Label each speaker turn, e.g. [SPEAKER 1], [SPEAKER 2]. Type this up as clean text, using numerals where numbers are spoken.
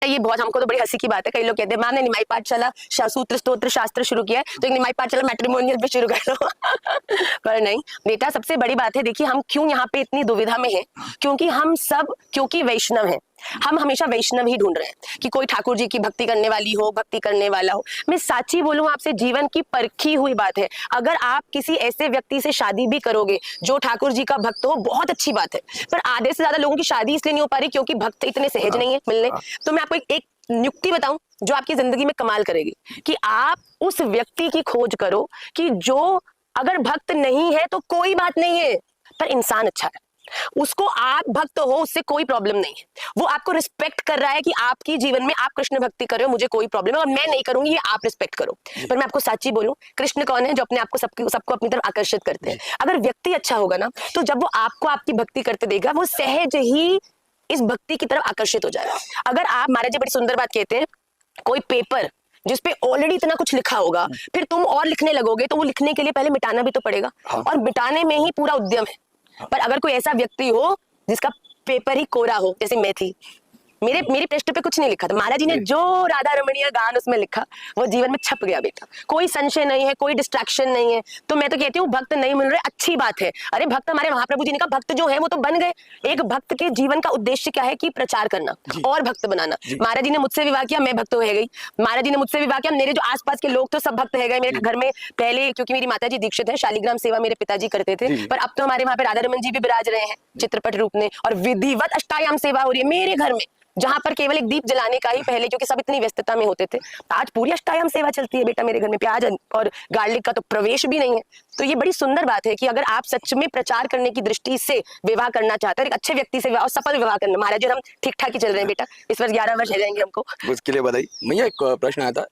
[SPEAKER 1] ये बहुत हमको तो बड़ी हंसी की बात है। कई लोग कहते हैं मैंने निमाई पाठशाला सूत्र स्तोत्र शास्त्र शुरू किया है तो एक निमाई पाठशाला मैट्रिमोनियल भी शुरू कर लो। पर नहीं बेटा, सबसे बड़ी बात है, देखिए हम क्यों यहाँ पे इतनी दुविधा में हैं, क्योंकि हम सब क्योंकि वैष्णव हैं, हम हमेशा वैष्णव ही ढूंढ रहे हैं कि कोई ठाकुर जी की भक्ति करने वाली हो, भक्ति करने वाला हो। मैं साची बोलूं आपसे, जीवन की परखी हुई बात है। अगर आप किसी ऐसे व्यक्ति से शादी भी करोगे जो ठाकुर जी का भक्त हो, बहुत अच्छी बात है, पर आधे से ज्यादा लोगों की शादी इसलिए नहीं हो पा रही क्योंकि भक्त इतने सहज नहीं है मिलने। तो मैं आपको एक नियुक्ति बताऊं जो आपकी जिंदगी में कमाल करेगी, कि आप उस व्यक्ति की खोज करो कि जो अगर भक्त नहीं है तो कोई बात नहीं है, पर इंसान अच्छा है, उसको आप भक्त हो उससे कोई प्रॉब्लम नहीं है, वो आपको रिस्पेक्ट कर रहा है कि आपकी जीवन में आप कृष्ण भक्ति कर रहे हो, मुझे कोई प्रॉब्लम है और मैं नहीं करूंगी, ये आप रिस्पेक्ट करो। पर मैं आपको सच्ची बोलूं, कृष्ण कौन है? जो अपने आप को सबको अपनी तरफ आकर्षित करते हैं। अगर व्यक्ति अच्छा होगा ना, तो जब वो आपको आपकी भक्ति करते देगा, वो सहज ही इस भक्ति की तरफ आकर्षित हो जाएगा। अगर आप, महाराज जी बड़ी सुंदर बात कहते हैं, कोई पेपर जिसपे ऑलरेडी इतना कुछ लिखा होगा, फिर तुम और लिखने लगोगे तो वो लिखने के लिए पहले मिटाना भी तो पड़ेगा, और मिटाने में ही पूरा उद्यम है। पर अगर कोई ऐसा व्यक्ति हो जिसका पेपर ही कोरा हो, जैसे मैं थी, मेरी पृष्ठ पे कुछ नहीं लिखा था, महाराज जी ने जो राधा रमणीय गान उसमें लिखा वो जीवन में छप गया बेटा, कोई संशय नहीं है, कोई डिस्ट्रैक्शन नहीं है। तो मैं तो कहती हूँ भक्त नहीं मिल रहे, अच्छी बात है। अरे भक्त, हमारे महाप्रभु जी ने कहा भक्त जो है वो तो बन गए। एक भक्त के जीवन का उद्देश्य क्या है? कि प्रचार करना और भक्त बनाना। महाराज जी ने मुझसे विवाह किया, मैं भक्त हो गई। महाराज जी ने मुझसे विवाह किया, मेरे जो आसपास के लोग तो सब भक्त है गए। मेरे घर में पहले, क्योंकि मेरी माता जी दीक्षित है, शालिग्राम सेवा मेरे पिताजी करते थे, पर अब तो हमारे वहाँ पे राधा रमन जी भी विराज रहे हैं चित्रपट रूप में, और विधिवत अष्टायाम सेवा हो रही है मेरे घर में, जहां पर केवल एक दीप जलाने का ही पहले, क्योंकि सब इतनी व्यस्तता में होते थे, आज पूरी अष्टायाम सेवा चलती है बेटा मेरे घर में। प्याज और गार्लिक का तो प्रवेश भी नहीं है। तो ये बड़ी सुंदर बात है कि अगर आप सच में प्रचार करने की दृष्टि से विवाह करना चाहते हैं, एक अच्छे व्यक्ति से विवाह और सफल विवाह करना। महाराज जी हम ठीक ठाक ही चल रहे हैं बेटा, इस वर्ष 11 वर्ष हो जाएंगे हमको।
[SPEAKER 2] उसके लिए बधाई। भैया एक प्रश्न आया था,